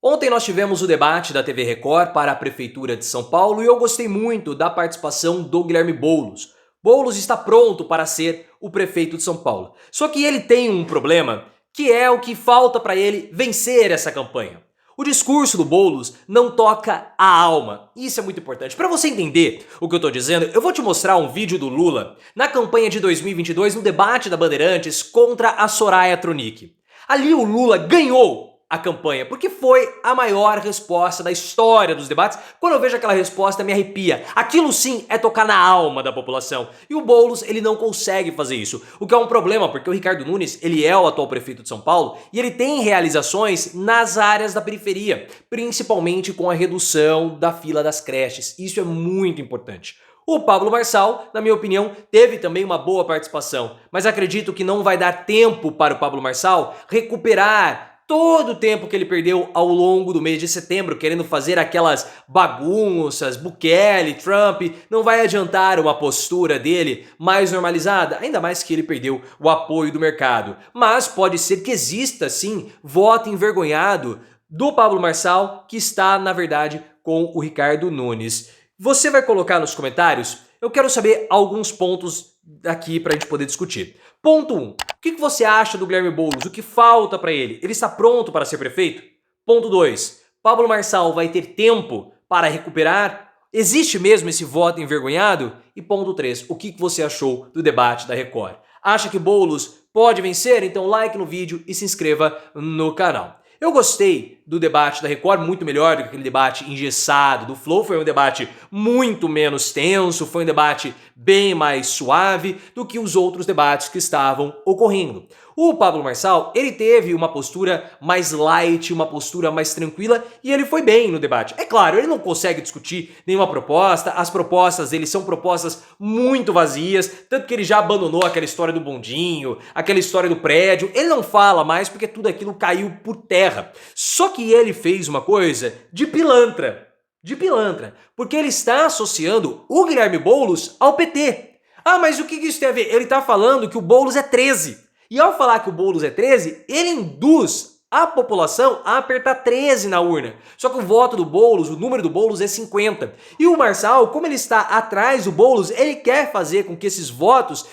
Ontem nós tivemos o debate da TV Record para a Prefeitura de São Paulo e eu gostei muito da participação do Guilherme Boulos. Boulos está pronto para ser o prefeito de São Paulo. Só que ele tem um problema, que é o que falta para ele vencer essa campanha. O discurso do Boulos não toca a alma. Isso é muito importante. Para você entender o que eu estou dizendo, eu vou te mostrar um vídeo do Lula na campanha de 2022, no debate da Bandeirantes contra a Soraya Tronic. Ali o Lula ganhou a campanha, porque foi a maior resposta da história dos debates. Quando eu vejo aquela resposta, me arrepia. Aquilo sim é tocar na alma da população. E o Boulos, ele não consegue fazer isso. O que é um problema, porque o Ricardo Nunes, ele é o atual prefeito de São Paulo e ele tem realizações nas áreas da periferia, principalmente com a redução da fila das creches. Isso é muito importante. O Pablo Marçal, na minha opinião, teve também uma boa participação, mas acredito que não vai dar tempo para o Pablo Marçal recuperar todo o tempo que ele perdeu ao longo do mês de setembro, querendo fazer aquelas bagunças, Bukele, Trump, não vai adiantar uma postura dele mais normalizada, ainda mais que ele perdeu o apoio do mercado. Mas pode ser que exista, sim, voto envergonhado do Pablo Marçal, que está, na verdade, com o Ricardo Nunes. Você vai colocar nos comentários? Eu quero saber alguns pontos aqui para a gente poder discutir. Ponto 1. O que você acha do Guilherme Boulos? O que falta para ele? Ele está pronto para ser prefeito? Ponto 2. Pablo Marçal vai ter tempo para recuperar? Existe mesmo esse voto envergonhado? E ponto 3. O que você achou do debate da Record? Acha que Boulos pode vencer? Então like no vídeo e se inscreva no canal. Eu gostei do debate da Record, muito melhor do que aquele debate engessado do Flow. Foi um debate muito menos tenso, foi um debate bem mais suave do que os outros debates que estavam ocorrendo. O Pablo Marçal, ele teve uma postura mais light, uma postura mais tranquila e ele foi bem no debate. É claro, ele não consegue discutir nenhuma proposta, as propostas dele são propostas muito vazias, tanto que ele já abandonou aquela história do bondinho, aquela história do prédio, ele não fala mais porque tudo aquilo caiu por terra. Só que ele fez uma coisa de pilantra, porque ele está associando o Guilherme Boulos ao PT. Ah, mas o que isso tem a ver? Ele está falando que o Boulos é 13. E ao falar que o Boulos é 13, ele induz a população a apertar 13 na urna. Só que o voto do Boulos, o número do Boulos é 50. E o Marçal, como ele está atrás do Boulos, ele quer fazer com que esses votos,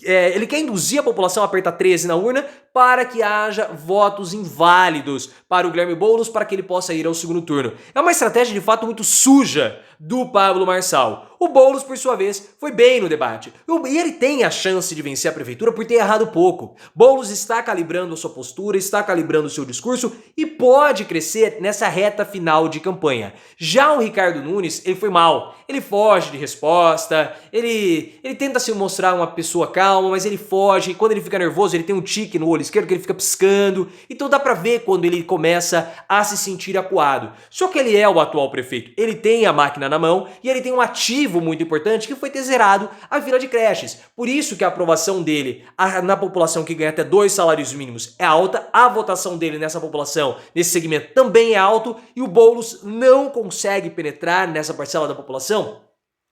ele quer induzir a população a apertar 13 na urna para que haja votos inválidos para o Guilherme Boulos, para que ele possa ir ao segundo turno. É uma estratégia de fato muito suja do Pablo Marçal. O Boulos, por sua vez, foi bem no debate. E ele tem a chance de vencer a prefeitura por ter errado pouco. Boulos está calibrando a sua postura, está calibrando o seu discurso e pode crescer nessa reta final de campanha. Já o Ricardo Nunes, ele foi mal. Ele foge de resposta, ele tenta se mostrar uma pessoa calma, mas ele foge. E quando ele fica nervoso, ele tem um tique no olho esquerdo que ele fica piscando. Então dá pra ver quando ele começa a se sentir acuado. Só que ele é o atual prefeito. Ele tem a máquina na mão e ele tem um ativo muito importante que foi ter zerado a fila de creches. Por isso que a aprovação dele na população que ganha até 2 salários mínimos é alta, a votação dele nessa população, nesse segmento também é alto e o Boulos não consegue penetrar nessa parcela da população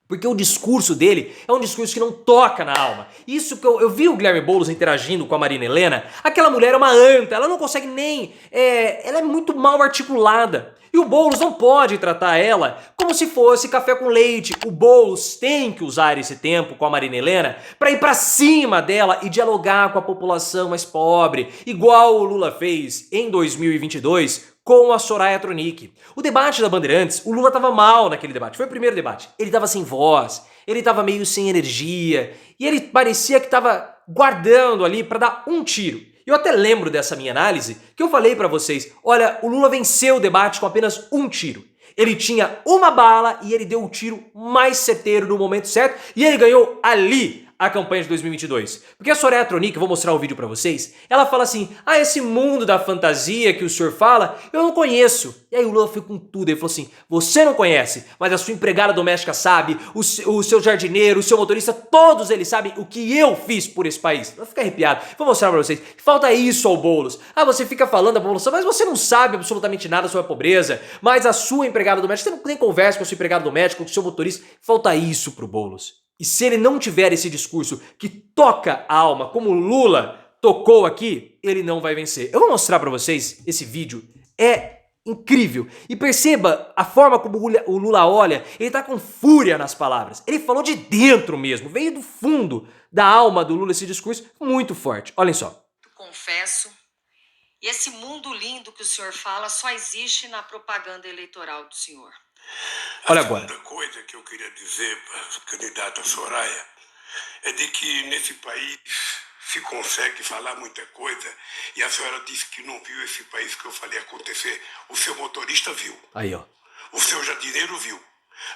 porque o discurso dele é um discurso que não toca na alma. Isso que eu vi o Guilherme Boulos interagindo com a Marina Helena, aquela mulher é uma anta, ela não consegue nem... ela é muito mal articulada. E o Boulos não pode tratar ela como se fosse café com leite. O Boulos tem que usar esse tempo com a Marina Helena para ir para cima dela e dialogar com a população mais pobre, igual o Lula fez em 2022 com a Soraya Tronic. O debate da Bandeirantes, o Lula estava mal naquele debate, foi o primeiro debate. Ele estava sem voz, ele estava meio sem energia e ele parecia que estava guardando ali para dar um tiro. Eu até lembro dessa minha análise que eu falei para vocês, olha, o Lula venceu o debate com apenas um tiro. Ele tinha uma bala e ele deu o tiro mais certeiro no momento certo e ele ganhou ali a campanha de 2022. Porque a Soraya Tronic, vou mostrar o vídeo pra vocês, ela fala assim, ah, esse mundo da fantasia que o senhor fala, eu não conheço. E aí o Lula foi com tudo, ele falou assim, você não conhece, mas a sua empregada doméstica sabe, o seu jardineiro, o seu motorista, todos eles sabem o que eu fiz por esse país. Eu fico arrepiado. Vou mostrar pra vocês. Falta isso ao Boulos. Ah, você fica falando da população, mas você não sabe absolutamente nada sobre a pobreza, mas a sua empregada doméstica, você não nem conversa com a sua empregada doméstica, com o seu motorista. Falta isso pro Boulos. E se ele não tiver esse discurso que toca a alma, como o Lula tocou aqui, ele não vai vencer. Eu vou mostrar pra vocês esse vídeo. É incrível. E perceba a forma como o Lula olha, ele tá com fúria nas palavras. Ele falou de dentro mesmo, veio do fundo da alma do Lula esse discurso muito forte. Olhem só. Confesso, e esse mundo lindo que o senhor fala só existe na propaganda eleitoral do senhor. Olha agora. A segunda coisa que eu queria dizer para a candidata Soraya é de que nesse país se consegue falar muita coisa, e a senhora disse que não viu esse país que eu falei acontecer. O seu motorista viu. Aí, ó. O seu jardineiro viu.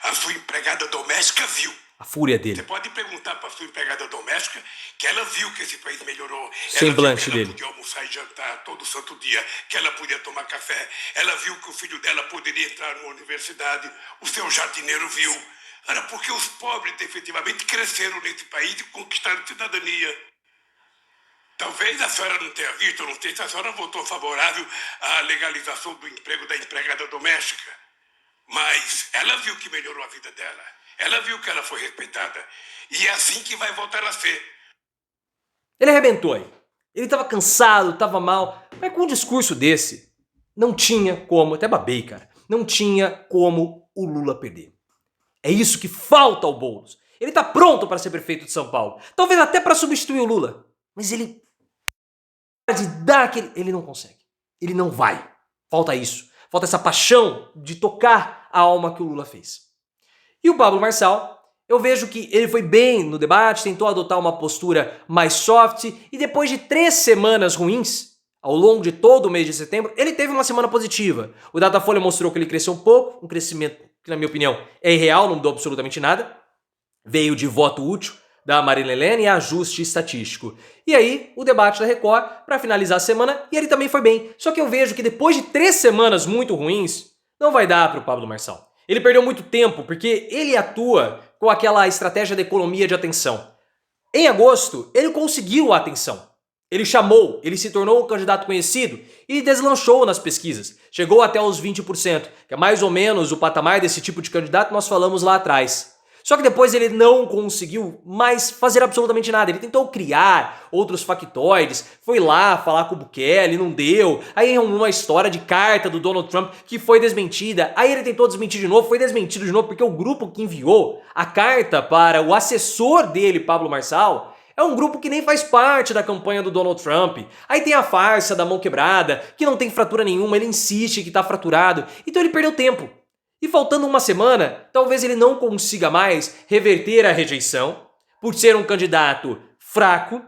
A sua empregada doméstica viu. A fúria dele. Você pode perguntar para a sua empregada doméstica que ela viu que esse país melhorou. Semblante ela viu que ela dele. podia almoçar e jantar todo santo dia, que ela podia tomar café. Ela viu que o filho dela poderia entrar numa universidade. O seu jardineiro viu. Era porque os pobres efetivamente cresceram nesse país e conquistaram cidadania. Talvez a senhora não tenha visto, eu não sei se a senhora votou favorável à legalização do emprego da empregada doméstica. Mas ela viu que melhorou a vida dela. Ela viu que ela foi respeitada. E é assim que vai voltar a ser. Ele arrebentou aí. Ele tava cansado, tava mal. Mas com um discurso desse, não tinha como, até babei, cara. Não tinha como o Lula perder. É isso que falta ao Boulos. Ele tá pronto para ser prefeito de São Paulo. Talvez até para substituir o Lula. Mas ele de dar aquele... Ele não consegue. Ele não vai. Falta isso. Falta essa paixão de tocar a alma que o Lula fez. E o Pablo Marçal, eu vejo que ele foi bem no debate, tentou adotar uma postura mais soft, e depois de 3 semanas ruins, ao longo de todo o mês de setembro, ele teve uma semana positiva. O Datafolha mostrou que ele cresceu um pouco, um crescimento que, na minha opinião, é irreal, não mudou absolutamente nada. Veio de voto útil da Marília Helena e ajuste estatístico. E aí, o debate da Record, para finalizar a semana, e ele também foi bem. Só que eu vejo que depois de 3 semanas muito ruins, não vai dar para o Pablo Marçal. Ele perdeu muito tempo, porque ele atua com aquela estratégia da economia de atenção. Em agosto, ele conseguiu a atenção. Ele chamou, ele se tornou um candidato conhecido e deslanchou nas pesquisas. Chegou até os 20%, que é mais ou menos o patamar desse tipo de candidato que nós falamos lá atrás. Só que depois ele não conseguiu mais fazer absolutamente nada. Ele tentou criar outros factoides, foi lá falar com o Bukele, não deu. Aí uma história de carta do Donald Trump que foi desmentida. Aí ele tentou desmentir de novo, foi desmentido de novo, porque o grupo que enviou a carta para o assessor dele, Pablo Marçal, é um grupo que nem faz parte da campanha do Donald Trump. Aí tem a farsa da mão quebrada, que não tem fratura nenhuma, ele insiste que tá fraturado. Então ele perdeu tempo. E faltando uma semana, talvez ele não consiga mais reverter a rejeição, por ser um candidato fraco,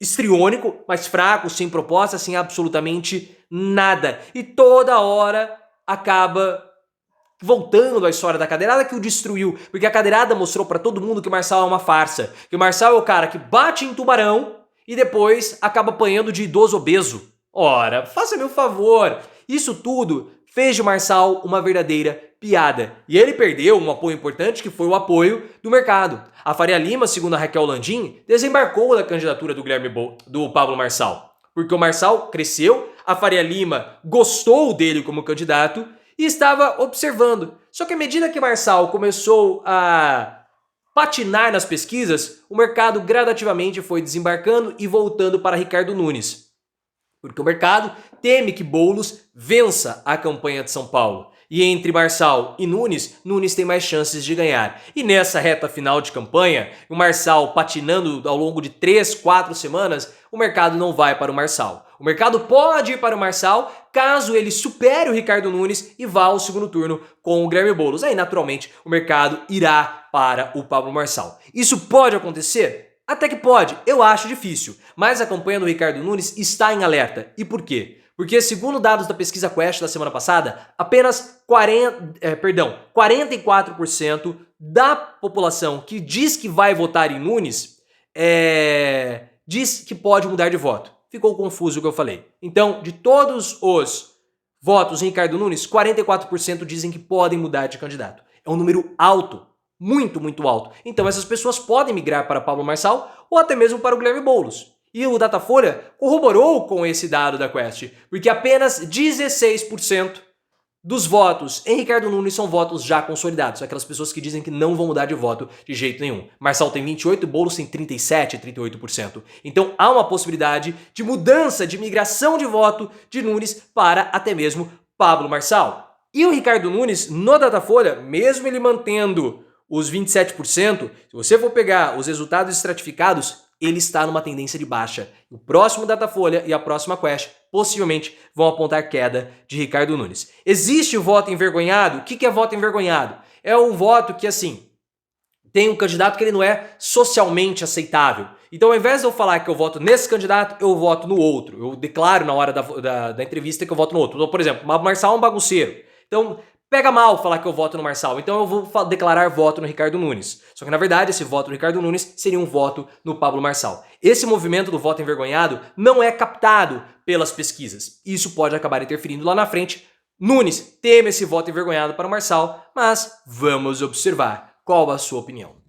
histriônico, mas fraco, sem proposta, sem absolutamente nada. E toda hora acaba voltando à história da cadeirada que o destruiu, porque a cadeirada mostrou pra todo mundo que o Marçal é uma farsa, que o Marçal é o cara que bate em tubarão e depois acaba apanhando de idoso obeso. Ora, faça-me um favor, isso tudo fez de Marçal uma verdadeira piada. E ele perdeu um apoio importante, que foi o apoio do mercado. A Faria Lima, segundo a Raquel Landim, desembarcou da candidatura do Pablo Marçal, porque o Marçal cresceu, a Faria Lima gostou dele como candidato e estava observando. Só que à medida que Marçal começou a patinar nas pesquisas, o mercado gradativamente foi desembarcando e voltando para Ricardo Nunes. Porque o mercado teme que Boulos vença a campanha de São Paulo. E entre Marçal e Nunes, Nunes tem mais chances de ganhar. E nessa reta final de campanha, o Marçal patinando ao longo de 3, 4 semanas, o mercado não vai para o Marçal. O mercado pode ir para o Marçal caso ele supere o Ricardo Nunes e vá ao segundo turno com o Guilherme Boulos. Aí, naturalmente, o mercado irá para o Pablo Marçal. Isso pode acontecer? Até que pode, eu acho difícil. Mas a campanha do Ricardo Nunes está em alerta. E por quê? Porque, segundo dados da pesquisa Quest da semana passada, apenas 44% da população que diz que vai votar em Nunes diz que pode mudar de voto. Ficou confuso o que eu falei. Então, de todos os votos em Ricardo Nunes, 44% dizem que podem mudar de candidato. É um número alto, muito, muito alto. Então, essas pessoas podem migrar para Pablo Marçal ou até mesmo para o Guilherme Boulos. E o Datafolha corroborou com esse dado da Quest, porque apenas 16% dos votos em Ricardo Nunes são votos já consolidados, aquelas pessoas que dizem que não vão mudar de voto de jeito nenhum. Marçal tem 28%, Boulos tem 37%, 38%. Então há uma possibilidade de mudança, de migração de voto de Nunes para até mesmo Pablo Marçal. E o Ricardo Nunes, no Datafolha, mesmo ele mantendo os 27%, se você for pegar os resultados estratificados, ele está numa tendência de baixa. O próximo Datafolha e a próxima Quest possivelmente vão apontar queda de Ricardo Nunes. Existe o voto envergonhado? O que é voto envergonhado? É um voto que, assim, tem um candidato que ele não é socialmente aceitável. Então, ao invés de eu falar que eu voto nesse candidato, eu voto no outro. Eu declaro na hora da entrevista que eu voto no outro. Então, por exemplo, o Marçal é um bagunceiro. Então, pega mal falar que eu voto no Marçal. Então, eu vou declarar voto no Ricardo Nunes. Só que, na verdade, esse voto no Ricardo Nunes seria um voto no Pablo Marçal. Esse movimento do voto envergonhado não é captado pelas pesquisas. Isso pode acabar interferindo lá na frente. Nunes teme esse voto envergonhado para o Marçal, mas vamos observar. Qual a sua opinião?